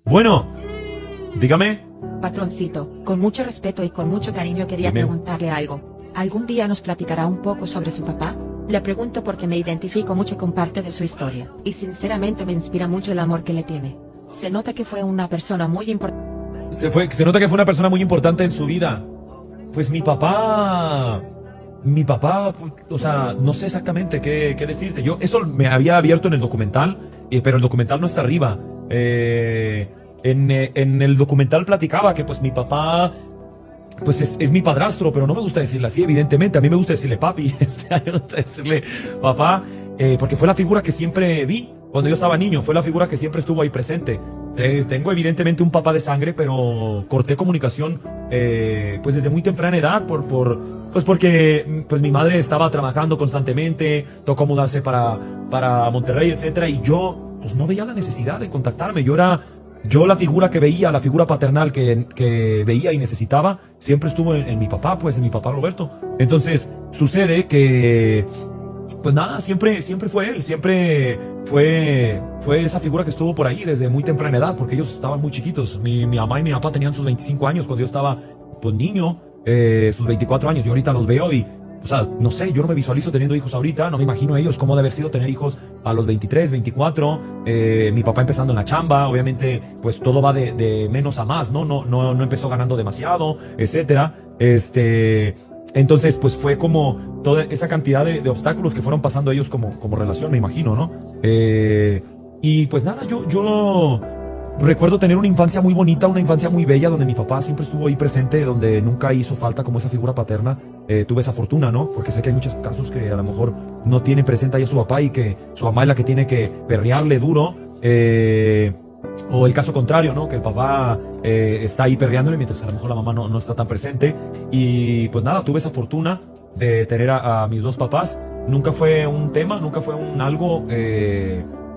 Bueno, dígame. Patroncito, con mucho respeto y con mucho cariño quería Dime. preguntarle algo. ¿Algún día nos platicará un poco sobre su papá? Le pregunto porque me identifico mucho con parte de su historia, y sinceramente me inspira mucho el amor que le tiene. Se nota que fue una persona muy importante. Se nota que fue una persona muy importante en su vida. Pues mi papá, o sea, no sé exactamente qué decirte. Eso me había abierto en el documental, pero el documental no está arriba. En el documental platicaba que pues mi papá, pues es mi padrastro, pero no me gusta decirle así, evidentemente. A mí me gusta decirle papi, a mí me gusta decirle papá, porque fue la figura que siempre vi cuando yo estaba niño, fue la figura que siempre estuvo ahí presente. Tengo evidentemente un papá de sangre, pero corté comunicación pues desde muy temprana edad pues porque pues mi madre estaba trabajando constantemente, tocó mudarse para Monterrey, etcétera, y yo pues no veía la necesidad de contactarme. Yo la figura que veía, la figura paternal que veía y necesitaba, siempre estuvo en mi papá, pues en mi papá Roberto. Entonces sucede que pues nada, siempre fue él, siempre fue esa figura que estuvo por ahí desde muy temprana edad, porque ellos estaban muy chiquitos. Mi mamá y mi papá tenían sus 25 años cuando yo estaba pues niño, sus 24 años. Yo ahorita los veo y, o sea, no sé, yo no me visualizo teniendo hijos ahorita, no me imagino a ellos cómo de haber sido tener hijos a los 23, 24, mi papá empezando en la chamba, obviamente pues todo va de menos a más, no empezó ganando demasiado, etcétera, entonces, pues fue como toda esa cantidad de obstáculos que fueron pasando ellos como relación, me imagino, ¿no? Y pues nada, yo recuerdo tener una infancia muy bonita, una infancia muy bella, donde mi papá siempre estuvo ahí presente, donde nunca hizo falta como esa figura paterna. Tuve esa fortuna, ¿no? Porque sé que hay muchos casos que a lo mejor no tienen presente ahí a su papá y que su mamá es la que tiene que perrearle duro. O el caso contrario, ¿no? Que el papá está ahí perreándole mientras a lo mejor la mamá no está tan presente. Y pues nada, tuve esa fortuna de tener a mis dos papás. Nunca fue un tema, nunca fue un algo.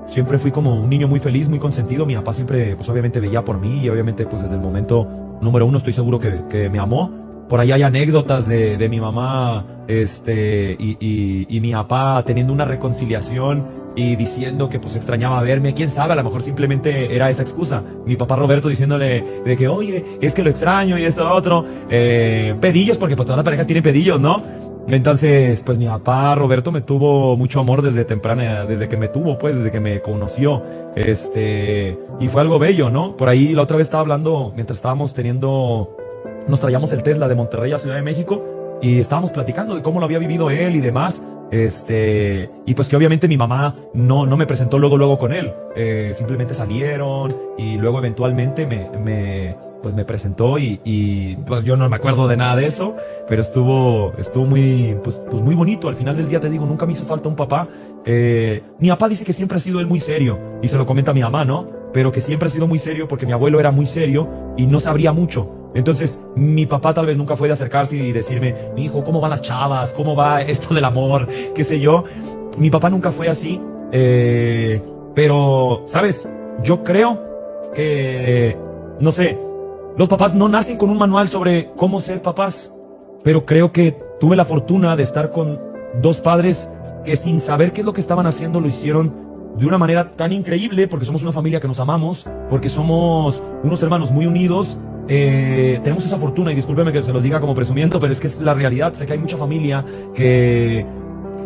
Siempre fui como un niño muy feliz, muy consentido. Mi papá siempre, pues obviamente veía por mí y obviamente pues desde el momento número uno estoy seguro que me amó. Por ahí hay anécdotas de mi mamá y mi papá teniendo una reconciliación y diciendo que pues extrañaba verme. Quién sabe, a lo mejor simplemente era esa excusa. Mi papá Roberto diciéndole de que, oye, es que lo extraño y esto, otro. Pedillos, porque pues todas las parejas tienen pedillos, ¿no? Entonces, pues mi papá Roberto me tuvo mucho amor desde temprana, desde que me tuvo, pues, desde que me conoció. Y fue algo bello, ¿no? Por ahí la otra vez estaba hablando, mientras estábamos nos traíamos el Tesla de Monterrey a Ciudad de México y estábamos platicando de cómo lo había vivido él y demás. Y pues que obviamente mi mamá no me presentó luego con él. Simplemente salieron y luego eventualmente me presentó y pues yo no me acuerdo de nada de eso, pero estuvo muy, pues muy bonito. Al final del día te digo, nunca me hizo falta un papá. Mi papá dice que siempre ha sido él muy serio y se lo comenta a mi mamá, ¿no? Pero que siempre ha sido muy serio porque mi abuelo era muy serio y no sabría mucho. Entonces, mi papá tal vez nunca fue de acercarse y decirme, mi hijo, ¿cómo van las chavas? ¿Cómo va esto del amor? ¿Qué sé yo? Mi papá nunca fue así. Pero, ¿sabes? Yo creo que, no sé, los papás no nacen con un manual sobre cómo ser papás. Pero creo que tuve la fortuna de estar con dos padres que sin saber qué es lo que estaban haciendo lo hicieron de una manera tan increíble, porque somos una familia que nos amamos, porque somos unos hermanos muy unidos. Tenemos esa fortuna, y discúlpeme que se los diga como presumiendo, pero es que es la realidad. Sé que hay mucha familia que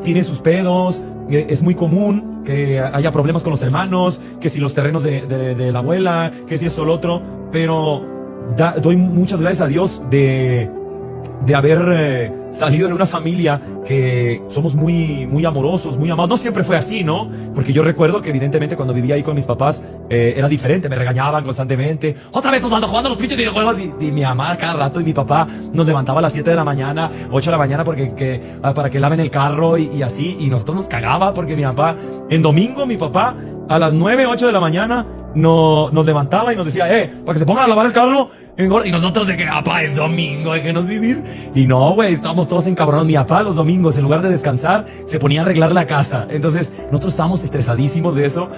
tiene sus pedos, es muy común que haya problemas con los hermanos, que si los terrenos de la abuela, que si esto o lo otro, pero doy muchas gracias a Dios de haber salido de una familia que somos muy amorosos, muy amados. No siempre fue así, ¿no? Porque yo recuerdo que evidentemente cuando vivía ahí con mis papás era diferente, me regañaban constantemente. Otra vez Osvaldo jugando los pinches videojuegos y mi mamá cada rato y mi papá nos levantaba a las 7 de la mañana, 8 de la mañana para que laven el carro y así, y nosotros nos cagaba porque mi papá, en domingo mi papá a las 9, 8 de la mañana nos levantaba y nos decía, para que se pongan a lavar el carro. Y nosotros de que, papá, es domingo, hay que nos vivir. Y no, güey, estábamos todos encabronados. Mi papá los domingos, en lugar de descansar, se ponía a arreglar la casa. Entonces, nosotros estábamos estresadísimos de eso.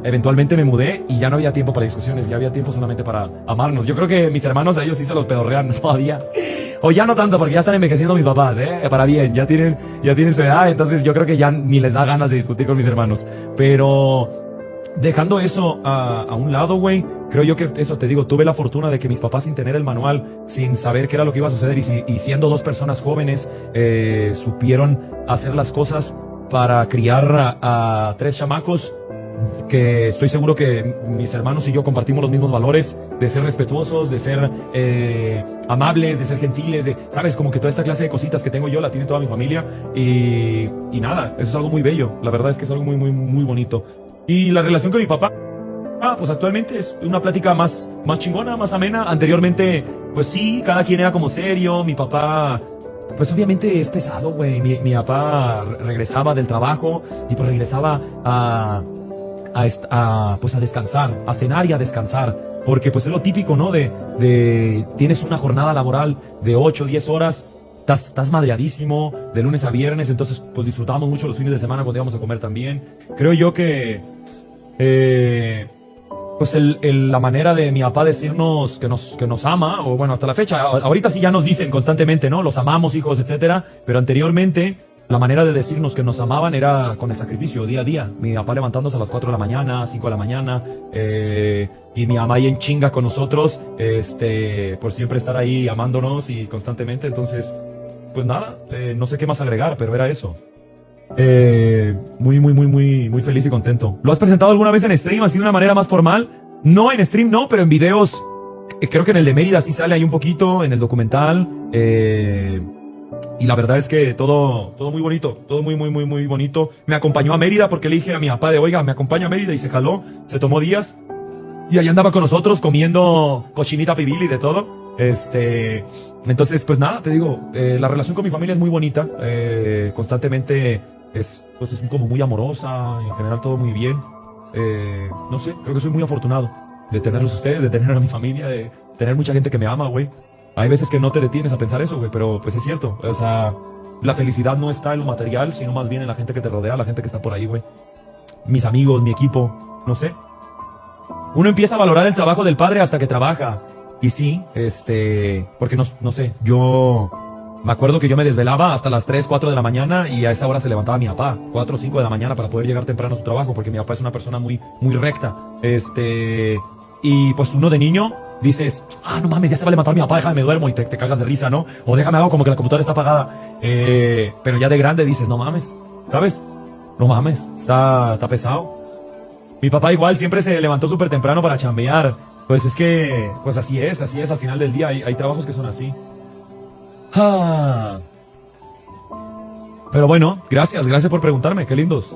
Eventualmente me mudé y ya no había tiempo para discusiones, ya había tiempo solamente para amarnos. Yo creo que mis hermanos, a ellos sí se los pedorrean todavía. O ya no tanto, porque ya están envejeciendo mis papás, para bien, ya tienen su edad. Entonces yo creo que ya ni les da ganas de discutir con mis hermanos. Pero Dejando eso a un lado, güey, creo yo que eso te digo, tuve la fortuna de que mis papás sin tener el manual, sin saber qué era lo que iba a suceder y siendo dos personas jóvenes, supieron hacer las cosas para criar a tres chamacos que estoy seguro que mis hermanos y yo compartimos los mismos valores de ser respetuosos, de ser amables, de ser gentiles, sabes, como que toda esta clase de cositas que tengo yo la tiene toda mi familia y nada, eso es algo muy bello, la verdad es que es algo muy, muy, muy bonito. Y la relación con mi papá, pues actualmente es una plática más chingona, más amena. Anteriormente, pues sí, cada quien era como serio. Mi papá, pues obviamente es pesado, güey. Mi papá regresaba del trabajo y pues regresaba pues a descansar, a cenar y a descansar. Porque pues es lo típico, ¿no? Tienes una jornada laboral de 8 o 10 horas. Estás madreadísimo de lunes a viernes, entonces pues disfrutábamos mucho los fines de semana cuando íbamos a comer también. Creo yo que pues la manera de mi papá decirnos que nos ama, o bueno, hasta la fecha, ahorita sí ya nos dicen constantemente, ¿no? Los amamos, hijos, etcétera, pero anteriormente la manera de decirnos que nos amaban era con el sacrificio día a día. Mi papá levantándose a las 4 de la mañana, 5 de la mañana, y mi mamá ahí en chinga con nosotros, por siempre estar ahí amándonos y constantemente. Entonces, pues nada, no sé qué más agregar, pero era eso. Muy, muy, muy, muy, muy feliz y contento. ¿Lo has presentado alguna vez en stream, así de una manera más formal? No, en stream no, pero en videos, creo que en el de Mérida sí sale ahí un poquito, en el documental. Y la verdad es que todo muy bonito, todo muy, muy, muy, muy bonito. Me acompañó a Mérida porque le dije a mi papá oiga, me acompaña a Mérida, y se jaló, se tomó días. Y ahí andaba con nosotros comiendo cochinita pibil y de todo. Entonces, pues nada, te digo, la relación con mi familia es muy bonita. Constantemente es como muy amorosa y en general todo muy bien. No sé, creo que soy muy afortunado de tenerlos ustedes, de tener a mi familia, de tener mucha gente que me ama, güey. Hay veces que no te detienes a pensar eso, güey, pero pues es cierto. O sea, la felicidad no está en lo material, sino más bien en la gente que te rodea, la gente que está por ahí, güey. Mis amigos, mi equipo, no sé. Uno empieza a valorar el trabajo del padre hasta que trabaja. Y sí, porque no sé, yo me acuerdo que yo me desvelaba hasta las 3, 4 de la mañana y a esa hora se levantaba mi papá, 4 o 5 de la mañana para poder llegar temprano a su trabajo, porque mi papá es una persona muy, muy recta. Y pues uno de niño dices, no mames, ya se va a levantar mi papá, déjame me duermo, y te cagas de risa, ¿no? O déjame hago como que la computadora está apagada. Pero ya de grande dices, no mames, ¿sabes? No mames, está pesado. Mi papá igual siempre se levantó súper temprano para chambear. Pues es que, pues así es, al final del día hay trabajos que son así. Pero bueno, gracias por preguntarme, qué lindos.